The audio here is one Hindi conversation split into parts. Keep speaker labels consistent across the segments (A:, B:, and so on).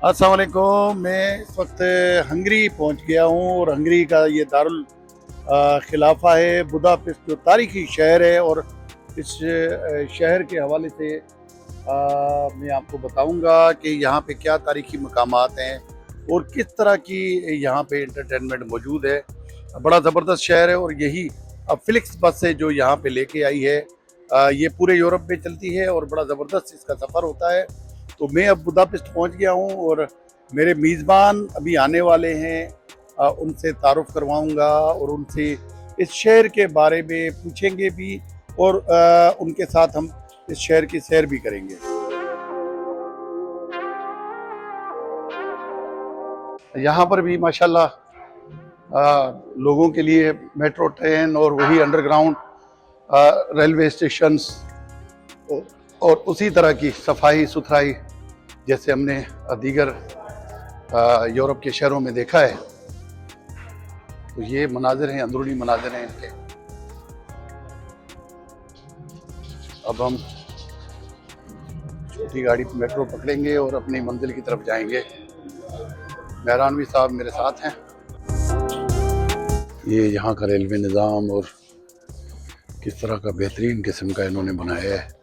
A: अस्सलाम वालेकुम। मैं इस वक्त हंगरी पहुंच गया हूं और हंगरी का ये दारुल खिलाफा है, बुदापेस्ट जो तारीखी शहर है। और इस शहर के हवाले से मैं आपको बताऊंगा कि यहाँ पे क्या तारीखी मकामात हैं और किस तरह की यहाँ पे इंटरटेनमेंट मौजूद है। बड़ा ज़बरदस्त शहर है और यही अब फ्लिक्स बस है जो यहाँ पे लेके आई है। ये पूरे यूरोप में चलती है और बड़ा ज़बरदस्त इसका सफ़र होता है। तो मैं अब बुदापेस्ट पहुंच गया हूं और मेरे मेज़बान अभी आने वाले हैं। उनसे तारुफ करवाऊंगा और उनसे इस शहर के बारे में पूछेंगे भी और उनके साथ हम इस शहर की सैर भी करेंगे। यहाँ पर भी माशाल्लाह लोगों के लिए मेट्रो ट्रेन और वही अंडरग्राउंड रेलवे स्टेशंस और उसी तरह की सफाई सुथराई जैसे हमने दीगर यूरोप के शहरों में देखा है। तो ये मनाजिर हैं, अंदरूनी मनाजिर हैं इनके। अब हम छोटी गाड़ी मेट्रो पकड़ेंगे और अपनी मंजिल की तरफ जाएंगे। मेहरानवी साहब मेरे साथ हैं। ये यहाँ का रेलवे निज़ाम और किस तरह का बेहतरीन किस्म का इन्होंने बनाया है।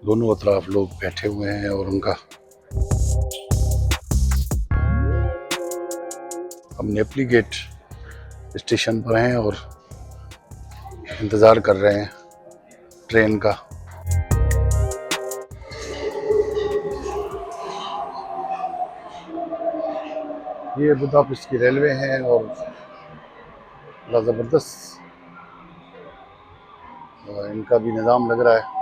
A: दोनों अतराफ लोग बैठे हुए हैं और उनका हम नेपली गेट स्टेशन पर हैं और इंतज़ार कर रहे हैं ट्रेन का। ये बुदापेस्ट की रेलवे है और बड़ा ज़बरदस्त इनका भी निज़ाम लग रहा है।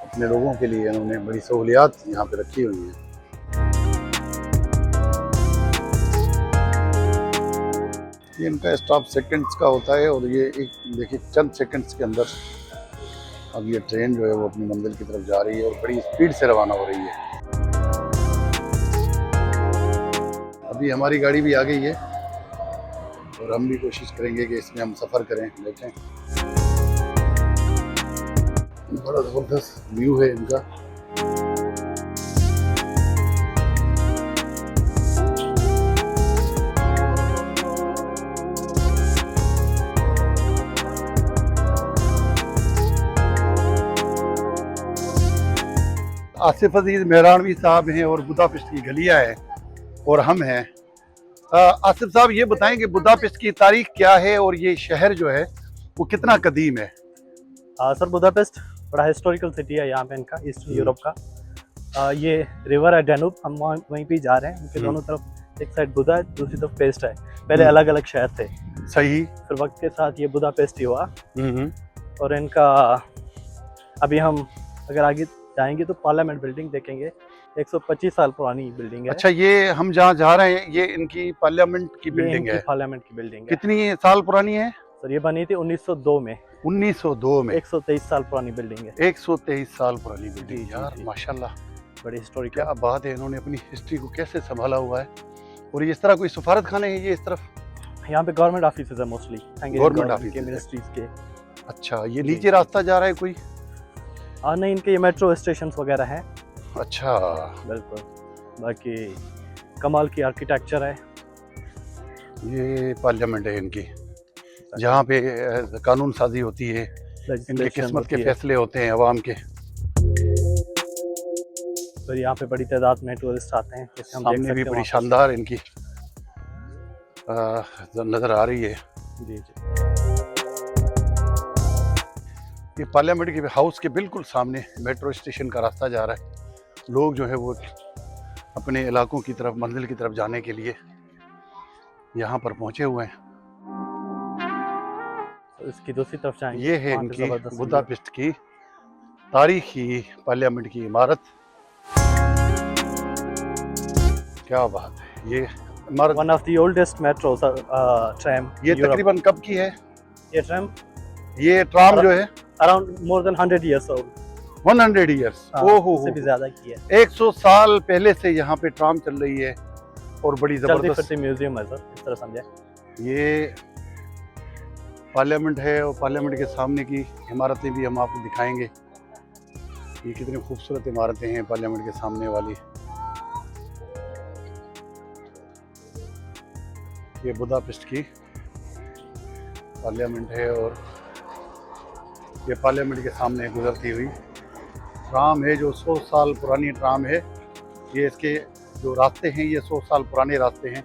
A: अपने लोगों के लिए इन्होंने बड़ी सहूलियात यहाँ पे रखी हुई हैं। ये इनका स्टॉप सेकंड्स का होता है और ये एक देखिए चंद सेकंड्स के अंदर अब ये ट्रेन जो है वो अपनी मंजिल की तरफ जा रही है और बड़ी स्पीड से रवाना हो रही है। अभी हमारी गाड़ी भी आ गई है और हम भी कोशिश करेंगे कि इसमें हम सफ़र करें। देखें बड़ा ज़बरदस्त व्यू है इनका। आसिफ अजीज मेहरानवी साहब हैं और बुदापेस्ट की गलियां हैं और हम हैं। आसिफ साहब ये बताएं कि बुदापेस्ट की तारीख क्या है और ये शहर जो है वो कितना कदीम है?
B: सर बुदापेस्ट बड़ा हिस्टोरिकल सिटी है यहाँ पे इनका, ईस्टर्न यूरोप का। ये रिवर है डैन्यूब, हम वहीं पे जा रहे हैं। इनके दोनों तरफ एक साइड बुदा है, दूसरी तरफ पेस्ट है। पहले अलग अलग शहर थे,
A: सही,
B: फिर वक्त के साथ ये बुदापेस्ट ही हुआ। और इनका अभी हम अगर आगे जाएंगे तो पार्लियामेंट बिल्डिंग देखेंगे, 125 साल पुरानी बिल्डिंग है।
A: अच्छा, ये हम जहाँ जा रहे हैं ये इनकी पार्लियामेंट की बिल्डिंग है?
B: पार्लियामेंट की बिल्डिंग है।
A: कितनी साल पुरानी है
B: सर? ये बनी थी 1902 में।
A: 1902 में?
B: 123 साल पुरानी बिल्डिंग है।
A: 123 साल पुरानी बिल्डिंग। यार माशाल्लाह,
B: बड़ी हिस्टोरिकल।
A: क्या बात है, इन्होंने अपनी हिस्ट्री को कैसे संभाला हुआ है। और इस तरह कोई सफारत खाने हैं ये इस तरफ?
B: यहाँ पे गवर्नमेंट ऑफिस है मोस्टली,
A: गवर्नमेंट ऑफिस
B: के, मिनिस्ट्रीज के।
A: अच्छा, ये नीचे रास्ता जा रहा है कोई?
B: नहीं, इनके ये मेट्रो स्टेशन वगैरह हैं।
A: अच्छा,
B: बिल्कुल। बाकी कमाल की आर्किटेक्चर है।
A: ये पार्लियामेंट है इनकी, जहाँ पे कानून साजी होती है, इनके किस्मत के फैसले होते हैं अवाम के।
B: तो यहाँ पे बड़ी तादाद में टूरिस्ट आते हैं।
A: सामने भी बड़ी शानदार इनकी नज़र आ रही है।
B: जी जी।
A: ये पार्लियामेंट के हाउस के बिल्कुल सामने मेट्रो स्टेशन का रास्ता जा रहा है। लोग जो है वो अपने इलाकों की तरफ, मंजिल की तरफ जाने के लिए यहाँ पर पहुँचे हुए हैं।
B: तो इसकी दूसरी तरफ जाएंगे।
A: ये है इनकी बुदापेस्ट की तारीखी पार्लियामेंट की इमारत। क्या बात है, ये इमारत
B: one of the oldest metro tram.
A: ये तकरीबन कब की है
B: ये
A: ट्राम जो है?
B: Around more than 100 years old.
A: 100 years? ओहो,
B: से भी ज्यादा की है।
A: 100 साल पहले से यहाँ पे ट्राम चल रही है और बड़ी जबरदस्त
B: म्यूजियम है सर, इस तरह समझे।
A: ये पार्लियामेंट है और पार्लियामेंट के सामने की इमारतें भी हम आपको दिखाएंगे। ये कितनी खूबसूरत इमारतें हैं पार्लियामेंट के सामने वाली। ये बुदापेस्ट की पार्लियामेंट है और ये पार्लियामेंट के सामने गुजरती हुई ट्राम है, जो 100 साल पुरानी ट्राम है। ये इसके जो रास्ते हैं ये 100 साल पुराने रास्ते हैं।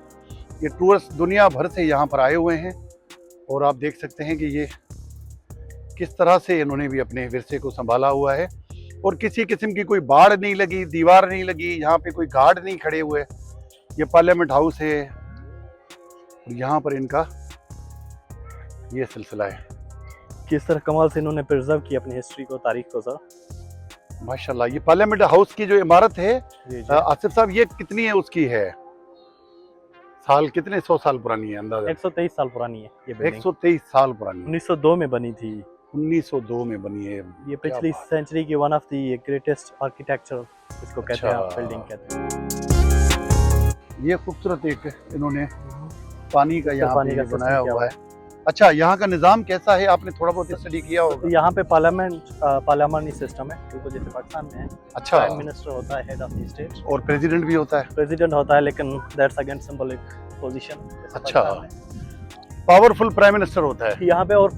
A: ये टूरिस्ट दुनिया भर से यहाँ पर आए हुए हैं और आप देख सकते हैं कि ये किस तरह से इन्होंने भी अपने विरसे को संभाला हुआ है और किसी किस्म की कोई बाड़ नहीं लगी, दीवार नहीं लगी, यहाँ पे कोई गार्ड नहीं खड़े हुए। ये पार्लियामेंट हाउस है और यहाँ पर इनका ये सिलसिला है।
B: किस तरह कमाल से इन्होंने प्रिजर्व की अपनी हिस्ट्री को, तारीख को सर।
A: माशाल्लाह। ये पार्लियामेंट हाउस की जो इमारत है
B: जी जी।
A: आसिफ साहब, ये कितनी है उसकी है साल, कितने 100 साल पुरानी है अंदाजा?
B: 123 साल पुरानी है ये बिल्डिंग।
A: 123 साल पुरानी।
B: 1902 में बनी थी।
A: 1902 में बनी है।
B: ये पिछली सेंचुरी की one of the greatest architecture इसको कहते हैं,
A: अच्छा।
B: बिल्डिंग कहते हैं।
A: ये खूबसूरत एक इन्होंने पानी का यहाँ
B: पानी
A: पे
B: का
A: ये बनाया
B: system
A: हुआ है। अच्छा, यहाँ का निज़ाम कैसा है? आपने थोड़ा बहुत स्टडी किया होगा।
B: तो यहाँ पे पार्लियामेंट्री सिस्टम है, बिल्कुल जैसे पाकिस्तान में है।
A: अच्छा।
B: प्राइम मिनिस्टर होता है, हेड ऑफ द स्टेट,
A: और प्रेसिडेंट भी होता है?
B: प्रेसिडेंट होता है, लेकिन दैट्स अगेन सिंबॉलिक पोजीशन।
A: अच्छा, पावरफुल प्राइम मिनिस्टर होता है
B: यहाँ पे। और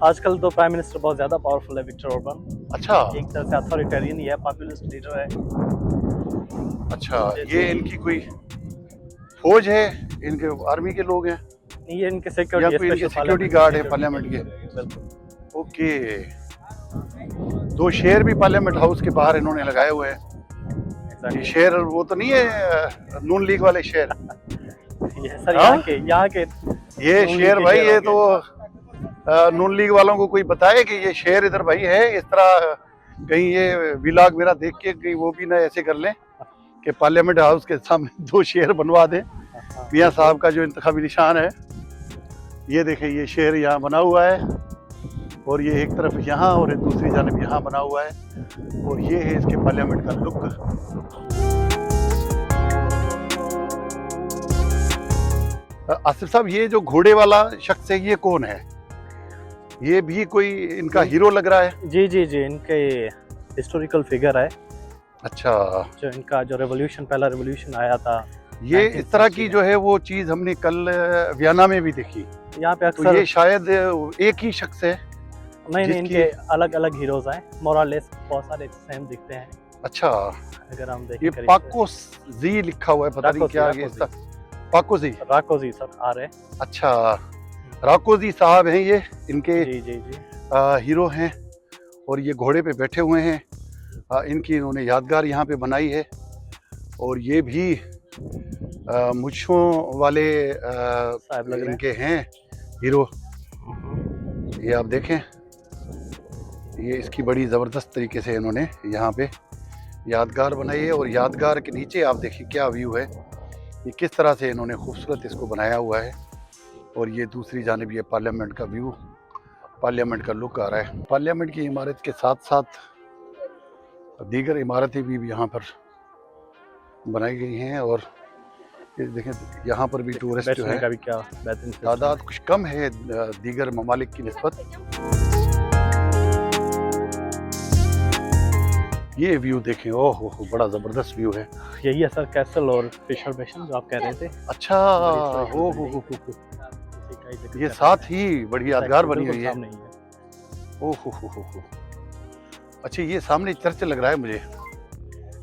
B: आजकल तो प्राइम मिनिस्टर बहुत ज्यादा पावरफुल है, विक्टर ओर्बन।
A: अच्छा
B: एक तरह से अथॉरिटेरियन ही है, पॉपुलिस्ट लीडर है।
A: अच्छा। ये इनकी कोई फौज है, इनके आर्मी के लोग हैं
B: ये इनके
A: या
B: सिक्योरिटी,
A: कोई इनके सिक्योरिटी गार्ड है पार्लियामेंट के? ओके। 2 शेर भी पार्लियामेंट हाउस के बाहर इन्होंने लगाए हुए हैं। ये शेर वो तो नहीं है नून लीग वाले शेर?
B: ये सर
A: हाँ?
B: यहाँ के
A: ये
B: नून
A: शेर
B: लीग के
A: भाई,
B: शेर
A: ये
B: हो
A: तो नून लीग वालों को कोई बताए कि ये शेर इधर भाई है। इस तरह कहीं ये व्लॉग मेरा देख के कहीं वो भी ना ऐसे कर लें कि पार्लियामेंट हाउस के सामने 2 शेर बनवा दें। मियां साहब का जो इंतखाबी निशान है, ये देखें, ये शेर यहाँ बना हुआ है और ये एक तरफ यहाँ और दूसरी जानब यहाँ बना हुआ है और ये है इसके पार्लियामेंट का लुक। आसिफ साहब, ये जो घोड़े वाला शख्स है ये कौन है? ये भी कोई इनका हीरो लग रहा है?
B: जी जी जी, इनके हिस्टोरिकल फिगर है।
A: अच्छा।
B: जो इनका जो रेवोल्यूशन, पहला रेवोल्यूशन आया था,
A: ये इस तरह की जो है वो चीज हमने कल वियना में भी देखी।
B: यहाँ पे
A: तो
B: अक्सर
A: ये शायद एक ही शख्स है?
B: नहीं,
A: जिसकी-
B: इनके अलग अलग हीरोज हैं, मोरालेस बहुत सारे सेम दिखते हैं।
A: अच्छा।
B: अगर हम देखें
A: ये
B: करीब से।
A: पाकोजी लिखा हुआ है, पता नहीं क्या है इसका। पाकोजी,
B: राकोजी सर आ रहे।
A: अच्छा। राकोजी साहब हैं ये, इनके
B: जी जी जी।
A: हीरो हैं और ये घोड़े पे बैठे हुए हैं। इनकी इन्होंने यादगार यहाँ पे बनाई है और ये भी मुच्छों वाले
B: साहब लग रहे
A: इनके हैं हीरो। ये आप देखें, ये इसकी बड़ी ज़बरदस्त तरीके से इन्होंने यहाँ पे यादगार बनाई है और यादगार के नीचे आप देखिए क्या व्यू है, ये किस तरह से इन्होंने खूबसूरत इसको बनाया हुआ है। और ये दूसरी जानिब ये पार्लियामेंट का व्यू, पार्लियामेंट का लुक आ रहा है। पार्लियामेंट की इमारत के साथ साथ दीगर इमारतें भी यहाँ पर बनाई गई हैं और ये देखें यहाँ पर भी टूरिस्ट जो है
B: का भी क्या बेहतरीन
A: तादाद कुछ कम है दीगर ममालिक की निस्बत। ये व्यू देखें, ओह हो, बड़ा ज़बरदस्त व्यू है।
B: यही है सर कैसल और फिशर बेशन जो आप कह रहे थे।
A: अच्छा, हो ये साथ ही बड़ी यादगार बनी हुई है। ओह हो। अच्छा, ये सामने चर्च लग रहा है मुझे,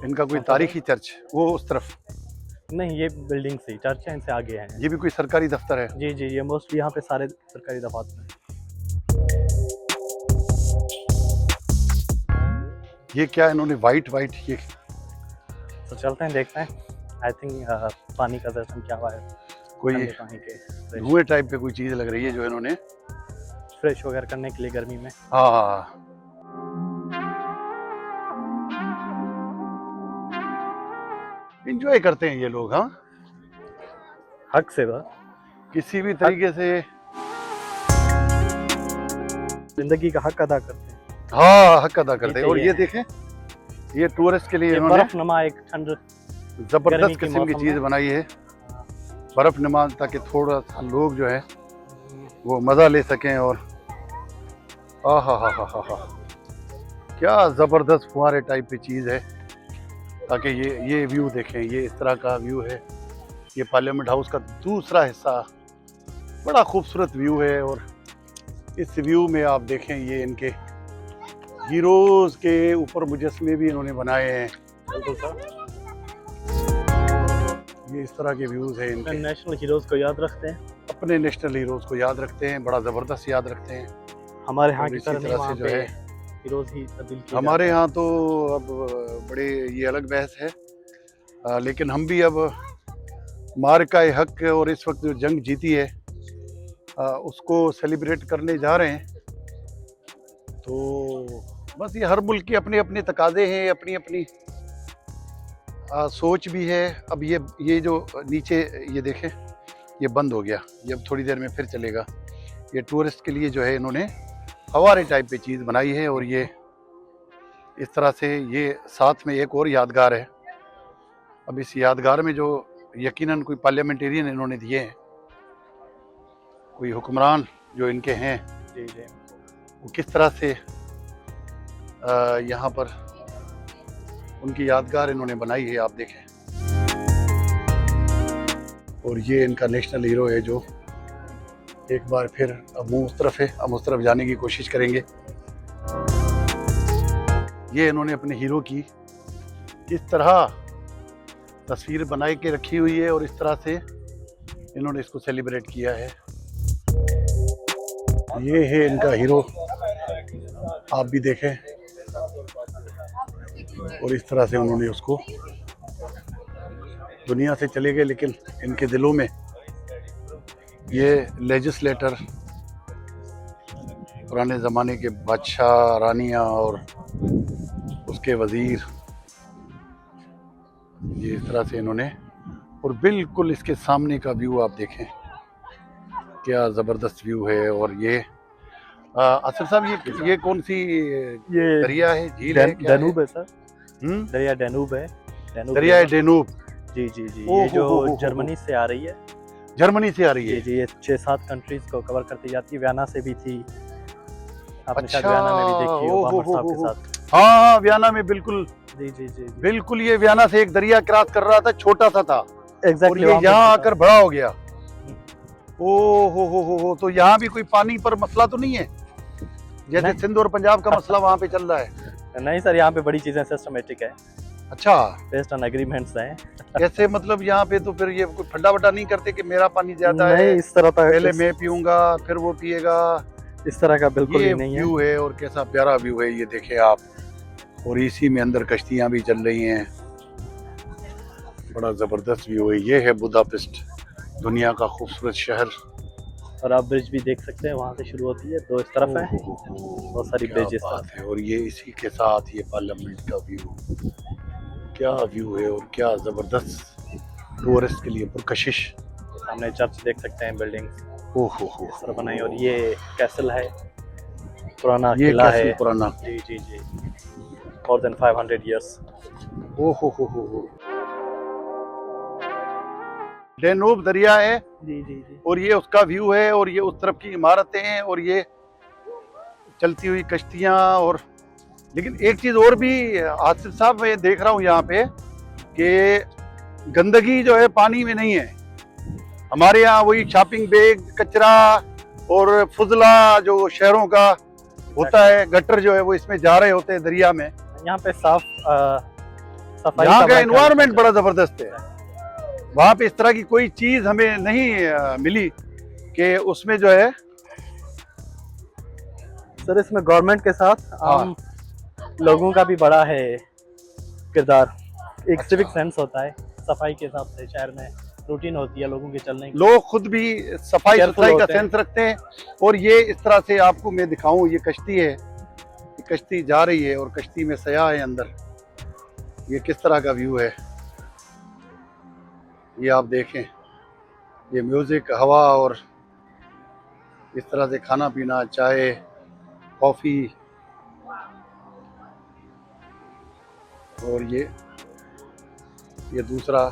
A: इनका कोई तारीखी चर्च, वो उस तरफ
B: नहीं, ये बिल्डिंग से चर्च है, इनसे आगे है।
A: ये भी कोई सरकारी दफ्तर है?
B: जी जी, ये मोस्टली यहाँ पे सारे सरकारी दफातर हैं।
A: ये क्या इन्होंने वाइट ये
B: तो चलते हैं, देखते हैं। आई थिंक पानी का सिस्टम क्या हुआ है,
A: कोई
B: ठंडे पानी के
A: धुएं टाइप पे कोई चीज लग रही है जो इन्होंने
B: फ्रेश वगैरह करने के लिए गर्मी में।
A: हाँ। इंजॉय करते हैं ये लोग, हाँ,
B: हक से बस
A: किसी भी तरीके से
B: जिंदगी का हक अदा करते हैं।
A: हाँ, हक अदा करते हैं। और
B: ये
A: ये देखें, ये टूरिस्ट के लिए
B: ये
A: इन्होंने
B: बर्फनुमा एक ठंड गर्मी
A: जबरदस्त
B: के
A: किस्म की
B: मौसम
A: चीज
B: में।
A: बनाई है, बर्फनुमा, ताकि थोड़ा सा लोग जो है वो मजा ले सकें। और आ हा, क्या ज़बरदस्त फुहारे टाइप की चीज़ है। ताकि ये व्यू देखें, ये इस तरह का व्यू है। ये पार्लियामेंट हाउस का दूसरा हिस्सा, बड़ा खूबसूरत व्यू है। और इस व्यू में आप देखें, ये इनके हीरोज़ के ऊपर मुजस्मे भी इन्होंने बनाए हैं।
B: बिल्कुल सर,
A: ये इस तरह के व्यूज़ हैं इनके।
B: नेशनल हीरोज़ को याद रखते हैं,
A: अपने नेशनल हीरोज़ को याद रखते हैं, बड़ा ज़बरदस्त याद रखते हैं।
B: हमारे यहाँ
A: और
B: की
A: इसी
B: तरह नहीं,
A: तरह
B: वहाँ
A: से जो
B: पे
A: है
B: हीरोज़ ही तब्दील किए
A: हमारे
B: जाते
A: यहाँ तो अब बड़े, ये अलग बहस है। लेकिन हम भी अब मार्का-ए हक और इस वक्त जो जंग जीती है उसको सेलिब्रेट करने जा रहे हैं। तो बस ये हर मुल्क के अपने अपने तकाज़े हैं, अपनी अपनी सोच भी है। अब ये जो नीचे ये देखें, ये बंद हो गया, ये अब थोड़ी देर में फिर चलेगा। ये टूरिस्ट के लिए जो है इन्होंने फव्वारे टाइप की चीज़ बनाई है। और ये इस तरह से, ये साथ में एक और यादगार है। अब इस यादगार में जो यकीनन कोई पार्लियामेंटेरियन इन्होंने दिए हैं, कोई हुक्मरान जो इनके हैं,
B: जी जी।
A: वो किस तरह से यहाँ पर उनकी यादगार इन्होंने बनाई है, आप देखें। और ये इनका नेशनल हीरो है जो एक बार फिर अब मुँह उस तरफ है, हम उस तरफ जाने की कोशिश करेंगे। ये इन्होंने अपने हीरो की किस तरह तस्वीर बनाई के रखी हुई है और इस तरह से इन्होंने इसको सेलिब्रेट किया है। ये है इनका हीरो, आप भी देखें। और इस तरह से उन्होंने उसको, दुनिया से चले गए लेकिन इनके दिलों में ये लेजिस्लेटर, पुराने ज़माने के बादशाह, रानियाँ और उसके वज़ीर, ये इस तरह से इन्होंने। और बिल्कुल इसके सामने का व्यू आप देखें, क्या ज़बरदस्त व्यू है। और ये आसिफ साहब, ये कौन सी
B: ये
A: दरिया है, झील है, क्या
B: डैनूब है सर,
A: है?
B: दरिया डैनूब है।
A: दरिया डेनूब,
B: जी जी जी।
A: ओ
B: ये जो
A: हो।
B: जर्मनी से आ रही है,
A: जर्मनी से आ रही
B: जी
A: है।
B: जी, ये 6-7 कंट्रीज को कवर करती जाती है। वियना से भी थी, आपने शायद
A: अच्छा,
B: वियना में भी देखी
A: ओ
B: ओबामा
A: हो
B: साहब के
A: हो।
B: साथ।
A: हाँ, वियना में बिल्कुल
B: जी जी जी जी।
A: बिल्कुल। ये वियना से एक दरिया क्रॉस कर रहा था, छोटा सा था, और
B: एग्जैक्टली,
A: ये यहाँ आकर बड़ा हो गया। ओ हो। तो यहाँ भी कोई पानी पर मसला तो नहीं है, जैसे
B: नहीं।
A: सिंध और पंजाब का मसला वहाँ पे चल रहा है?
B: नहीं सर, यहाँ पे बड़ी चीजें सिस्टमेटिक है,
A: अच्छा,
B: बेस्ड ऑन एग्रीमेंट्स हैं।
A: कैसे मतलब यहाँ पे तो फिर ये कोई फड्डा वड्डा नहीं करते कि मेरा पानी ज्यादा
B: नहीं,
A: है,
B: इस तरह का
A: पहले मैं पीऊंगा फिर वो पिएगा?
B: इस तरह का बिल्कुल
A: ये
B: ही नहीं है।
A: व्यू है और कैसा प्यारा व्यू है, ये देखें आप। और इसी में अंदर कश्तियाँ भी चल रही हैं, बड़ा ज़बरदस्त व्यू है। ये है बुदापेस्ट, दुनिया का खूबसूरत शहर।
B: और आप ब्रिज भी देख सकते हैं, वहाँ से शुरू होती है, दो इस तरफ है, बहुत सारी
A: क्या
B: ब्रिजेस
A: बात है। और ये इसी के साथ ये पार्लियामेंट का व्यू, क्या व्यू है। और क्या ज़बरदस्त टूरिस्ट के लिए पुरकशिश।
B: सामने चर्च देख सकते हैं, बिल्डिंग्स
A: ओहो
B: इस तरह बनाई। और ये कैसल है, पुराना
A: ये
B: किला
A: कैसे
B: है।
A: पुराना,
B: जी जी जी, मोर देन 500 ईयर्स।
A: ओहो। डेनूब दरिया है,
B: जी जी जी।
A: और ये उसका व्यू है, और ये उस तरफ की इमारतें हैं, और ये चलती हुई कश्तियाँ। और लेकिन एक चीज़ और भी आसिफ साहब, मैं देख रहा हूँ यहाँ पे कि गंदगी जो है पानी में नहीं है। हमारे यहाँ वही शॉपिंग बैग, कचरा और फुजला जो शहरों का होता है, गटर जो है वो इसमें जा रहे होते हैं दरिया में।
B: यहाँ पे साफ सफाई
A: यहाँ का
B: बड़ा
A: एनवायरनमेंट
B: ख्याल
A: बड़ा ज़बरदस्त है। वहाँ पे इस तरह की कोई चीज़ हमें नहीं मिली कि उसमें जो है।
B: सर, इसमें गवर्नमेंट के साथ आम लोगों का भी बड़ा है किरदार। एक
A: अच्छा।
B: सिविक सेंस होता है, सफाई के हिसाब से शहर में रूटीन होती है लोगों के चलने की।
A: लोग खुद भी सफाई
B: Careful
A: सुथराई का
B: होते हैं।
A: सेंस रखते हैं। और ये इस तरह से आपको मैं दिखाऊं, ये कश्ती है, ये कश्ती जा रही है और कश्ती में सयाह है अंदर। ये किस तरह का व्यू है, ये आप देखें। ये म्यूजिक, हवा और इस तरह से खाना पीना, चाय, कॉफ़ी। और ये दूसरा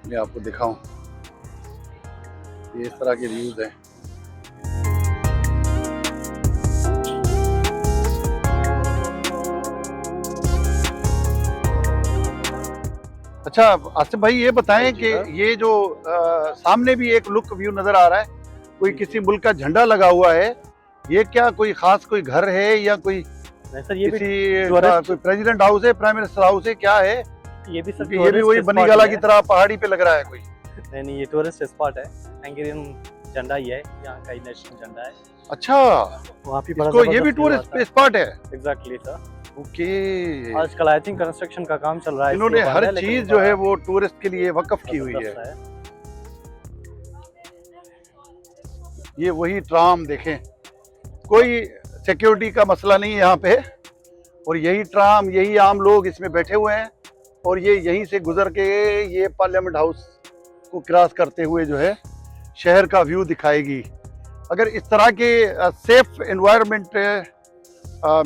A: मैं आपको दिखाऊं, ये इस तरह के व्यूज़ हैं। अच्छा आसिफ भाई ये बताएं कि
B: जी,
A: ये जो सामने भी एक लुक व्यू नजर आ रहा है, कोई किसी मुल्क का झंडा लगा हुआ है, ये क्या कोई खास कोई घर है या कोई
B: नहीं सर, ये भी
A: किसी का
B: टूरिस्ट,
A: कोई प्रेसिडेंट हाउस है, प्राइम मिनिस्टर हाउस है, क्या है?
B: ये भी सर
A: क्योंकि ये भी वही
B: टूरिस्ट
A: बनीगाला
B: स्पॉट
A: की
B: है।
A: तरह पहाड़ी पे लग रहा है कोई।
B: नहीं, ये टूरिस्ट स्पॉट है। हंगेरियन झंडा ही है, यहाँ का ही नेशनल झंडा है।
A: अच्छा,
B: वहाँ भी बड़ा
A: इसको ये भी
B: जबरदस्त व्यू
A: टूरिस्ट
B: आता है।
A: स्पॉट है।
B: Exactly sir.
A: ओके,
B: आजकल आई थिंक कंस्ट्रक्शन का काम चल रहा है,
A: इन्होंने
B: इसलिए
A: हर
B: बंद है, लेकिन
A: चीज जो है वो टूरिस्ट के लिए वक्फ की हुई है।
B: जबरदस्त
A: ये वही ट्राम देखें, कोई सिक्योरिटी का मसला नहीं है यहाँ पे, और यही ट्राम, यही आम लोग इसमें बैठे हुए हैं, और ये यहीं से गुजर के ये पार्लियामेंट हाउस को क्रॉस करते हुए जो है शहर का व्यू दिखाएगी। अगर इस तरह के सेफ एनवायरनमेंट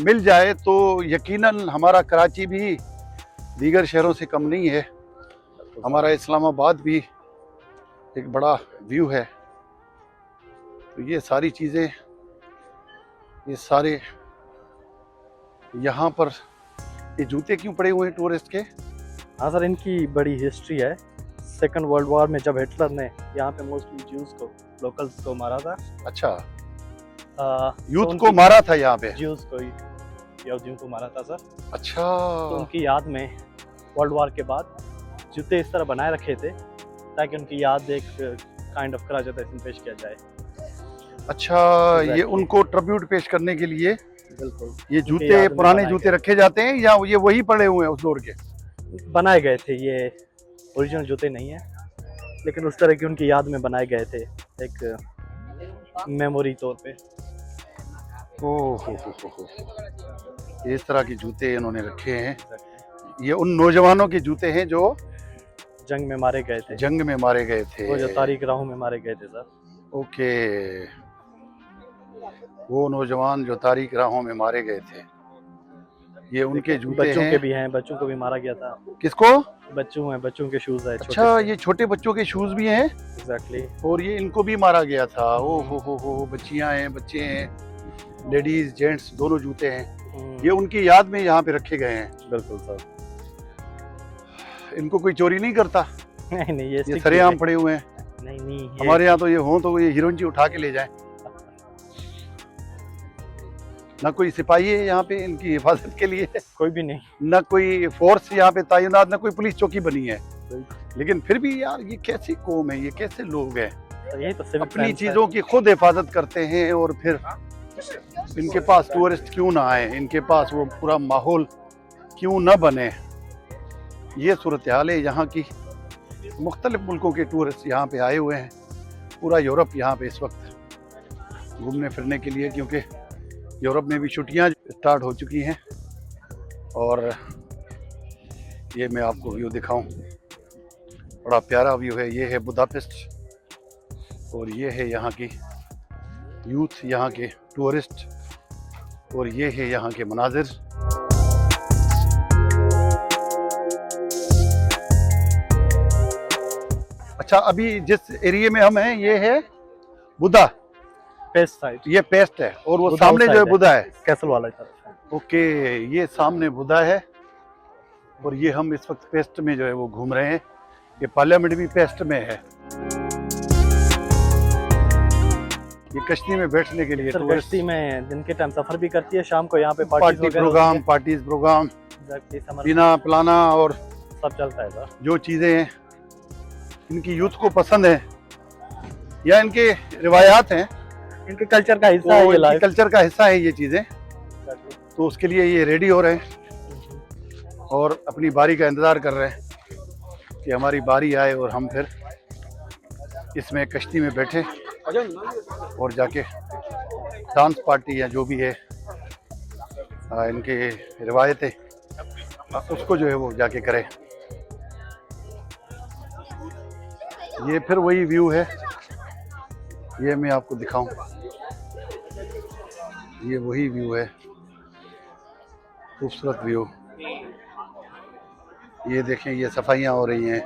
A: मिल जाए तो यकीनन हमारा कराची भी दीगर शहरों से कम नहीं है, हमारा इस्लामाबाद भी एक बड़ा व्यू है। तो ये सारी चीज़ें, ये सारे यहाँ पर ये जूते क्यों पड़े हुए हैं टूरिस्ट के?
B: हाँ सर, इनकी बड़ी हिस्ट्री है। सेकंड वर्ल्ड वॉर में जब हिटलर ने यहाँ पे मोस्टली ज्यूज को, लोकल्स को मारा था,
A: अच्छा,
B: तो
A: यूथ को मारा था यहाँ पे?
B: ज्यूज को, यहूदियों को मारा था सर।
A: अच्छा,
B: तो उनकी याद में वर्ल्ड वॉर के बाद जूते इस तरह बनाए रखे थे ताकि उनकी याद एक काइंड ऑफ कराजत पेश किया जाए।
A: अच्छा, ये
B: Exactly.
A: उनको ट्रिब्यूट पेश करने के लिए
B: बिल्कुल,
A: ये
B: उनके
A: जूते,
B: याद में
A: पुराने
B: बनाए
A: जूते रखे जाते हैं या ये वही पड़े हुए हैं उस दौर के?
B: बनाए गए थे। ये ओरिजिनल जूते नहीं है, लेकिन उस तरह की उनकी याद में बनाए गए थे, एक मेमोरी तौर पे।
A: ओह हो, इस तरह के जूते इन्होंने रखे हैं। ये उन नौजवानों के जूते हैं जो
B: जंग में मारे गए थे,
A: जंग में मारे गए थे।
B: वो जो तारीख राहों में मारे गए थे सर।
A: ओके, वो नौजवान जो तारीख राहों में मारे गए थे, ये उनके जूते
B: बच्चों
A: हैं।
B: के भी हैं, बच्चों को भी मारा गया था।
A: किसको?
B: बच्चों हैं, बच्चों के शूज है।
A: अच्छा, ये छोटे बच्चों के शूज भी हैं।
B: एग्जैक्टली।
A: और ये इनको भी मारा गया था। ओ हो, बच्चियां हैं, बच्चे हैं, लेडीज जेंट्स दोनों जूते हैं। ये उनकी याद में यहाँ पे रखे गए हैं।
B: बिल्कुल सर।
A: इनको कोई चोरी नहीं करता?
B: नहीं,
A: ये सरेआम पड़े हुए हैं।
B: नहीं,
A: हमारे यहाँ तो ये हो तो ये हीरोइन जी उठा के ले जाए। ना कोई सिपाही है यहाँ पे इनकी हिफाजत के लिए,
B: कोई भी नहीं।
A: ना कोई फोर्स यहाँ पे तैनात, ना कोई पुलिस चौकी बनी है। लेकिन फिर भी यार, ये कैसी कौम है, ये कैसे लोग हैं,
B: तो यही तो civic
A: अपनी
B: sense है।
A: चीजों की खुद हिफाजत करते हैं, और फिर इनके पास टूरिस्ट क्यों ना आए, इनके पास वो पूरा माहौल क्यों ना बने। ये सूरत हाल है यहाँ की। मुख्तलिफ मुल्कों के टूरिस्ट यहाँ पे आए हुए हैं, पूरा यूरोप यहाँ पे इस वक्त घूमने फिरने के लिए, क्योंकि यूरोप में भी छुट्टियाँ स्टार्ट हो चुकी हैं। और ये मैं आपको व्यू दिखाऊं, बड़ा प्यारा व्यू है। ये है बुदापेस्ट, और ये है यहाँ की यूथ, यहाँ के टूरिस्ट, और ये है यहाँ के मनाजिर। अच्छा, अभी जिस एरिया में हम हैं ये है बुदा
B: पेस्ट साइड,
A: ये पेस्ट है, और वो
B: बुदा
A: सामने
B: उस
A: जो है
B: side
A: बुदा है।
B: कैसल वाला तरफ।
A: ओके, ये सामने बुदा है, और ये हम इस वक्त पेस्ट में जो है वो घूम रहे हैं। ये पार्लियामेंट भी पेस्ट में है। ये कश्ती में बैठने के लिए
B: सर
A: टूरिस्ट,
B: कश्ती में दिन के टाइम सफर भी करती है, शाम को यहाँ पे
A: पार्टी प्रोग्राम, पार्टीज प्रोग्राम, पीना पिलाना और
B: सब चलता है सर।
A: जो चीज़ें हैं इनकी यूथ को पसंद है या इनके रिवायात हैं,
B: इनके कल्चर का हिस्सा
A: तो
B: है ये
A: इनकी
B: लाइफ।
A: कल्चर का हिस्सा है ये चीज़ें। तो उसके लिए ये रेडी हो रहे हैं और अपनी बारी का इंतज़ार कर रहे हैं कि हमारी बारी आए और हम फिर इसमें कश्ती में बैठे और जाके डांस पार्टी या जो भी है इनके रिवायतें, उसको जो है वो जाके करें। ये फिर वही व्यू है, ये मैं आपको दिखाऊं, ये वही व्यू है, खूबसूरत व्यू। ये देखें, ये सफाइयाँ हो रही हैं,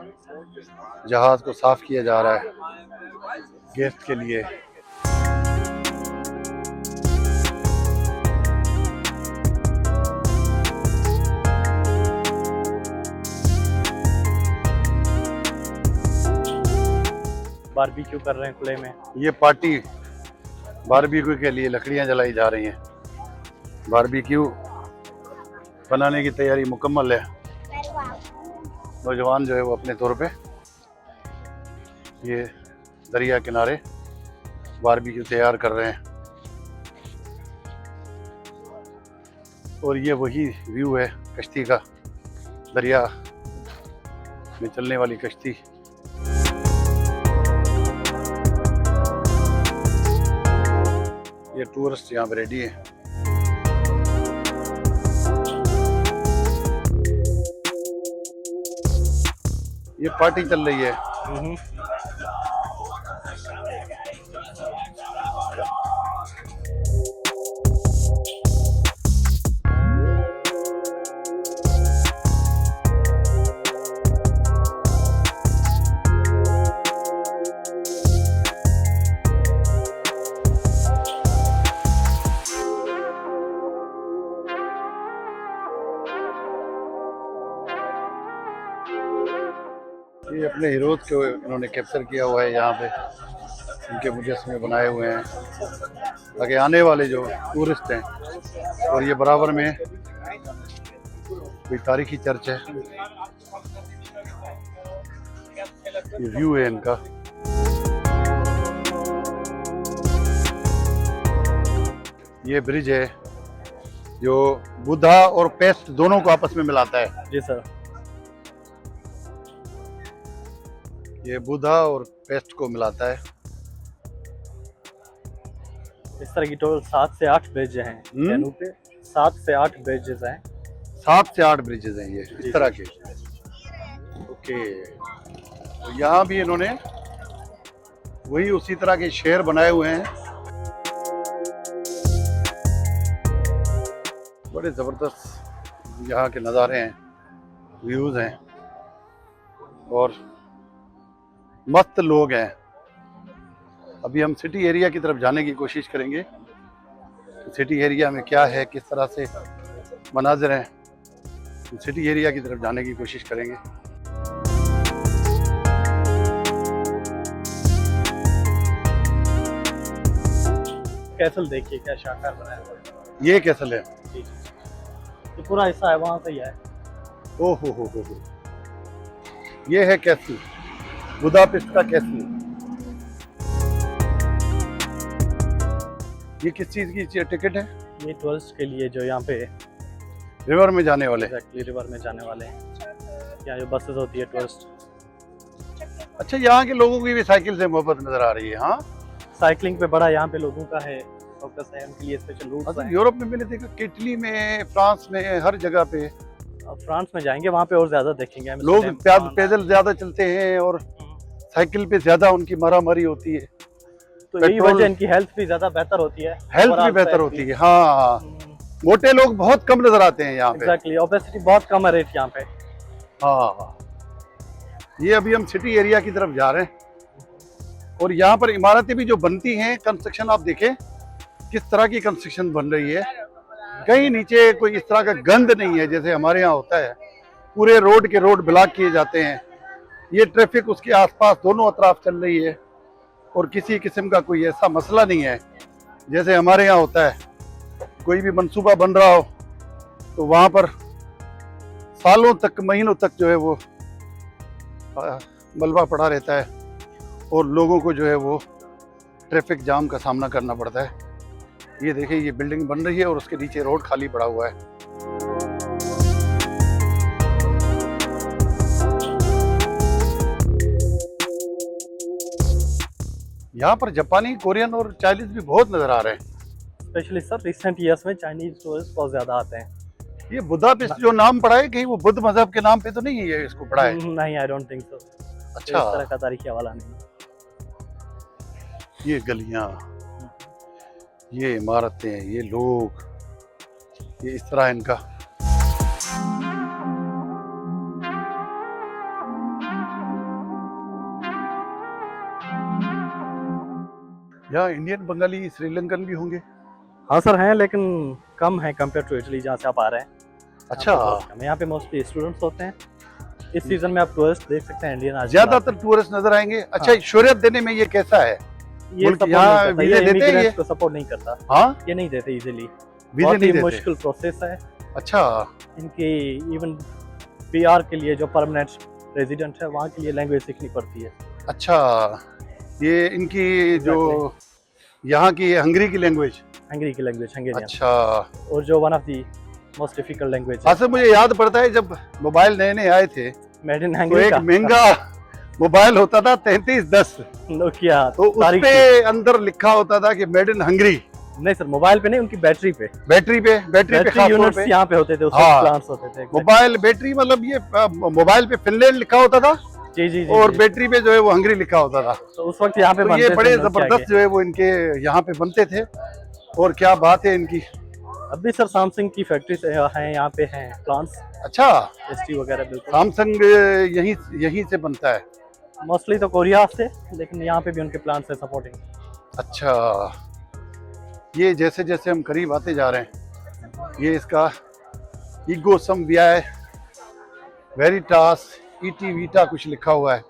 A: जहाज़ को साफ़ किया जा रहा है गेस्ट के लिए।
B: बारबेक्यू कर रहे हैं खुले में।
A: ये पार्टी बारबेक्यू के लिए लकड़ियां जलाई जा रही हैं। बारबेक्यू बनाने की तैयारी मुकम्मल है। नौजवान जो है वो अपने तौर पे ये दरिया किनारे बारबेक्यू तैयार कर रहे हैं। और ये वही व्यू है कश्ती का, दरिया में चलने वाली कश्ती। ये टूरिस्ट यहाँ पे रेडी है। ये पार्टी चल रही है। ये अपने हीरोज को इन्होंने कैप्चर किया हुआ है यहाँ पे, इनके मुजस्समे बनाए हुए हैं ताकि आने वाले जो टूरिस्ट हैं। और ये बराबर में कोई तारीखी चर्च है। ये व्यू है इनका। ये ब्रिज है जो बुद्धा और पेस्ट दोनों को आपस में मिलाता है।
B: जी सर।
A: ये बुद्धा और पेस्ट को मिलाता है।
B: इस तरह की टोटल 7 से 8 ब्रिज हैं जैनू पे। 7 से 8 ब्रिजेस हैं।
A: 7 से 8 ब्रिजेस हैं ये इस तरह के। ओके, तो यहाँ भी इन्होंने वही उसी तरह के शहर बनाए हुए हैं। बड़े ज़बरदस्त यहाँ के नज़ारे हैं, व्यूज़ हैं और मस्त लोग हैं। अभी हम सिटी एरिया की तरफ जाने की कोशिश करेंगे। सिटी एरिया में क्या है, किस तरह से मनाजिर हैं, सिटी एरिया की तरफ जाने की कोशिश करेंगे।
B: कैसल देखिए क्या शानदार बनाया हुआ है।
A: ये कैसल है।
B: जी, ये पूरा हिस्सा है वहाँ से ही है।
A: ओ हो। ये है कैसल, बुदापेस्ट का कैसल। ये किस चीज़ की टिकट है?
B: ये टूरिस्ट के लिए जो यहाँ पे
A: रिवर में जाने वाले।
B: एग्जैक्टली रिवर में जाने वाले हैं। यहाँ जो बसेस होती है टूरिस्ट।
A: अच्छा, यहाँ के लोगों की भी साइकिल से मोहब्बत नजर आ रही है। हाँ,
B: साइकिलिंग पे बड़ा यहाँ पे लोगों का है फोकस है, उनके लिए स्पेशल रूट्स हैं।
A: यूरोप में मैंने देखा, इटली में, फ्रांस में, हर जगह पे।
B: फ्रांस में जाएंगे वहाँ पे और ज्यादा देखेंगे
A: लोग पैदल ज्यादा चलते हैं और साइकिल पे ज्यादा उनकी मारामारी होती है।
B: तो यही वजह इनकी हेल्थ भी ज्यादा बेहतर होती है।
A: हेल्थ भी बेहतर होती है। हाँ, मोटे लोग बहुत कम नजर आते हैं यहाँ पे।
B: एग्जैक्टली, ओबेसिटी बहुत कम है रेट यहाँ पे।
A: हाँ, ये अभी हम सिटी एरिया की तरफ जा रहे हैं और यहाँ पर इमारतें भी जो बनती हैं, कंस्ट्रक्शन आप देखें किस तरह की कंस्ट्रक्शन बन रही है। कहीं नीचे कोई इस तरह का गंद नहीं है जैसे हमारे यहाँ होता है। पूरे रोड के रोड ब्लॉक किए जाते हैं। ये ट्रैफिक उसके आसपास दोनों अतराफ चल रही है और किसी किस्म का कोई ऐसा मसला नहीं है जैसे हमारे यहाँ होता है। कोई भी मंसूबा बन रहा हो तो वहाँ पर सालों तक, महीनों तक जो है वो मलबा पड़ा रहता है और लोगों को जो है वो ट्रैफिक जाम का सामना करना पड़ता है। ये देखिए, ये बिल्डिंग बन रही है और उसके नीचे रोड खाली पड़ा हुआ है। यहाँ पर जापानी, कोरियन और चाइनीज भी बहुत नजर आ रहे हैं।
B: स्पेशली सर रिसेंट ईयर्स में चाइनीज टूरिस्ट बहुत ज्यादा आते हैं।
A: ये बुदापेस्ट जो नाम पड़ा है, कहीं वो बुद्ध मजहब के नाम पे तो नहीं है इसको पढ़ा है?
B: नहीं, आई डोंट थिंक सो।
A: अच्छा,
B: इस तरह का तारीखी हवाला नहीं।
A: ये गलियां, ये इमारतें, ये लोग, ये इस तरह इनका। यहाँ इंडियन, बंगाली, श्रीलंकन भी होंगे।
B: हाँ सर हैं, लेकिन कम है कंपेयर टू इटली जहाँ से आप आ रहे हैं।
A: अच्छा।
B: यहाँ पे मोस्टली स्टूडेंट्स होते हैं। इस सीजन में आप टूरिस्ट देख सकते हैं इंडियन आज
A: ज्यादातर टूरिस्ट नजर आएंगे। अच्छा,
B: हाँ।
A: शोहरत देने में ये कैसा है?
B: ये
A: मुल्क
B: सपोर्ट
A: यहाँ
B: नहीं करता,
A: वीजे
B: ये
A: देते हैं ये?
B: इमिग्रेंट्स को सपोर्ट नहीं करता।
A: हाँ,
B: ये नहीं देते इजीली,
A: वीजे
B: बहुत
A: नहीं
B: ही
A: देते।
B: मुश्किल प्रोसेस है
A: अच्छा,
B: इनकी। इवन पीआर के लिए जो परमानेंट रेजिडेंट है वहाँ के लिए लैंग्वेज सीखनी पड़ती है।
A: अच्छा, ये इनकी जो यहाँ की हंगरी की लैंग्वेज।
B: हंगरी की लैंग्वेज, हंगेरियन,
A: अच्छा,
B: और जो one of the most difficult language है।
A: हाँ सर, मुझे याद पड़ता है जब मोबाइल नए नए आए थे
B: मेड इन
A: तो
B: हंगरी
A: एक
B: का
A: महंगा मोबाइल होता था 3310,
B: नोकिया,
A: तो उस
B: तारीख
A: पे अंदर लिखा होता था कि मेड इन हंगरी।
B: नहीं सर, मोबाइल पे नहीं, उनकी बैटरी पे
A: बैटरी पे
B: बैटरी
A: खास तौर
B: यूनिट्स
A: पे
B: यहाँ पे होते थे, उसमें
A: हाँ।
B: प्लांट्स होते थे।
A: मोबाइल बैटरी मतलब ये मोबाइल पे फिनलैंड लिखा होता था
B: जी जी जी,
A: और
B: जी।
A: बैटरी पे जो है वो हंगरी लिखा होता था।
B: तो उस वक्त यहाँ पे
A: तो
B: बनते
A: ये
B: थे
A: बड़े
B: नोकिया
A: जबरदस्त
B: के।
A: जो है वो इनके यहाँ पे बनते थे। और क्या बात है इनकी।
B: अभी सर सैमसंग की फैक्ट्रीज हैं यहाँ पे, हैं प्लांट्स,
A: अच्छा,
B: एसटी वगैरह। बिल्कुल,
A: सैमसंग यहीं यहीं से बनता है।
B: मोस्टली तो कोरिया से, लेकिन यहाँ पे भी उनके प्लांट्स हैं सपोर्टिंग।
A: अच्छा, ये जैसे जैसे हम करीब आते जा रहे हैं, ये इसका ईगो सम व्याय वेरिटास ईटी वीटा कुछ लिखा हुआ है।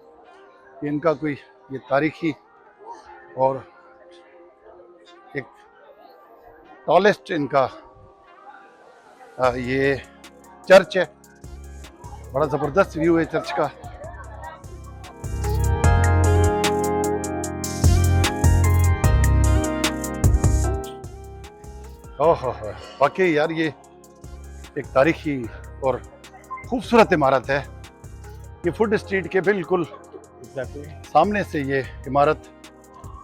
A: ये इनका कोई ये तारीखी और एक टॉलेस्ट इनका ये चर्च है। बड़ा जबरदस्त व्यू है चर्च का। ओहो, वाकई यार ये एक तारीखी और खूबसूरत इमारत है। ये फूड स्ट्रीट के बिल्कुल
B: एग्जैक्टली,
A: सामने से ये इमारत।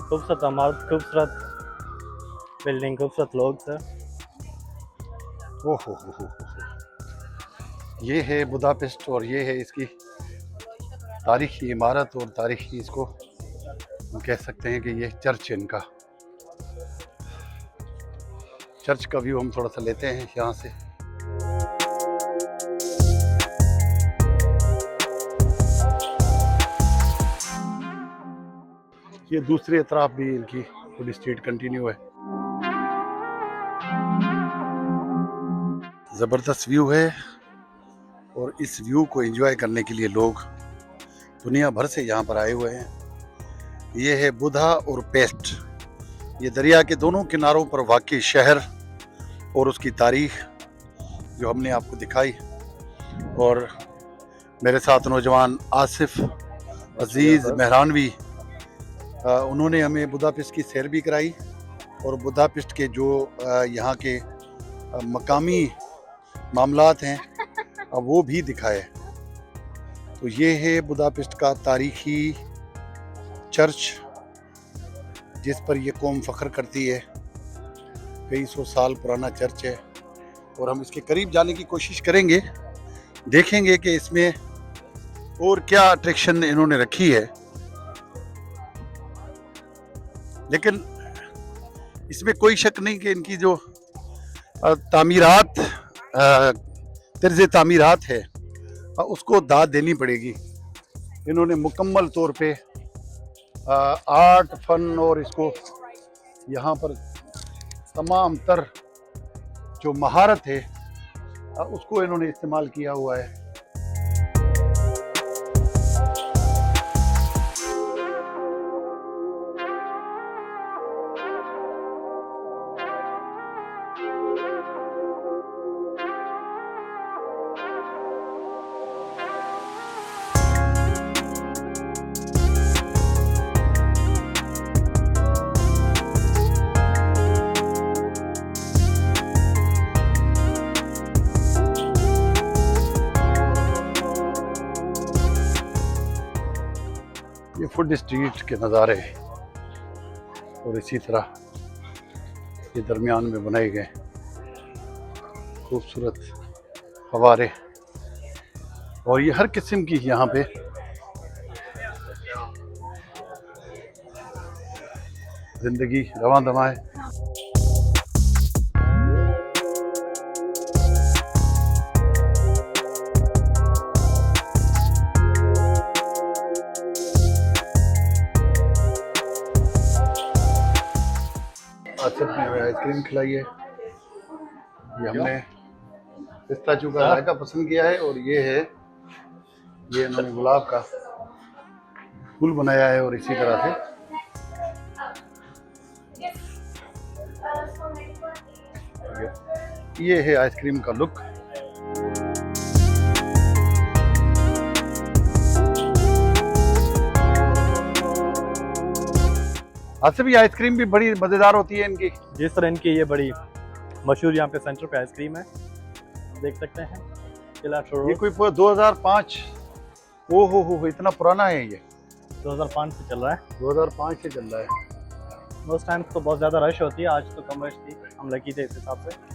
B: खूबसूरत इमारत, खूबसूरत बिल्डिंग, खूबसूरत लोग सर।
A: ओहो हो। ये है बुदापेस्ट और ये है इसकी तारीखी इमारत और तारीखी इसको हम कह सकते हैं कि ये चर्च है इनका। चर्च का व्यू हम थोड़ा सा लेते हैं यहाँ से। ये दूसरी तरफ भी इनकी फूड स्ट्रीट कंटिन्यू है। ज़बरदस्त व्यू है और इस व्यू को एंजॉय करने के लिए लोग दुनिया भर से यहाँ पर आए हुए हैं। ये है बुधा और पेस्ट, ये दरिया के दोनों किनारों पर वाक़ई शहर और उसकी तारीख जो हमने आपको दिखाई। और मेरे साथ नौजवान आसिफ अजीज़ मेहरानवी, उन्होंने हमें बुदापेस्ट की सैर भी कराई और बुदापेस्ट के जो यहाँ के मकामी मामलात हैं वो भी दिखाए। तो ये है बुदापेस्ट का तारीखी चर्च जिस पर ये कौम फ़ख्र करती है। कई सौ साल पुराना चर्च है और हम इसके करीब जाने की कोशिश करेंगे, देखेंगे कि इसमें और क्या अट्रैक्शन इन्होंने रखी है। लेकिन इसमें कोई शक नहीं कि इनकी जो तामीरात तर्ज तामीरात है उसको दाद देनी पड़ेगी। इन्होंने मुकम्मल तौर पे आर्ट फन और इसको यहाँ पर तमाम तर जो महारत है उसको इन्होंने इस्तेमाल किया हुआ है। ये फूड स्ट्रीट के नज़ारे और इसी तरह ये दरमियान में बनाए गए खूबसूरत फवारे और ये हर किस्म की यहाँ पे ज़िंदगी रवां दवा है। आसिफ ने हमें आइसक्रीम खिलाई है। ये हमने पिस्ताचियो का जायका पसंद किया है। और ये है, ये इन्होंने गुलाब का फूल बनाया है और इसी तरह से ये है आइसक्रीम का लुक। आसिफ, ये आइसक्रीम भी बड़ी मजेदार होती है इनकी।
B: जिस तरह इनकी ये बड़ी मशहूर यहाँ पे सेंटर पे आइसक्रीम है, देख सकते हैं।
A: ये कोई 2005, ओ हो इतना पुराना है ये।
B: 2005 से चल रहा है।
A: 2005 से चल रहा है।
B: उस टाइम तो बहुत ज़्यादा रश होती है, आज तो कम रश थी, हम लकी थे इस हिसाब से।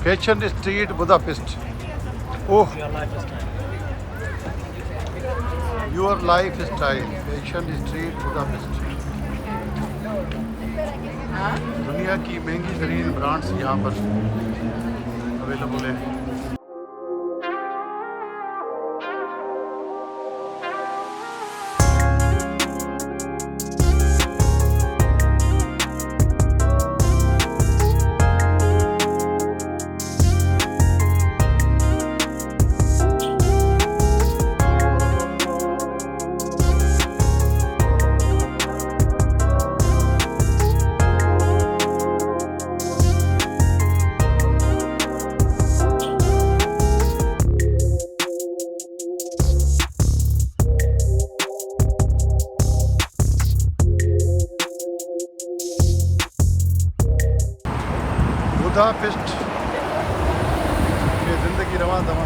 A: Fashion street Budapest. Oh, your life style, fashion street Budapest. दुनिया की महंगी तरीन ब्रांड्स यहाँ पर अवेलेबल है। बुदापेस्ट में ज़िंदगी रवां दवां।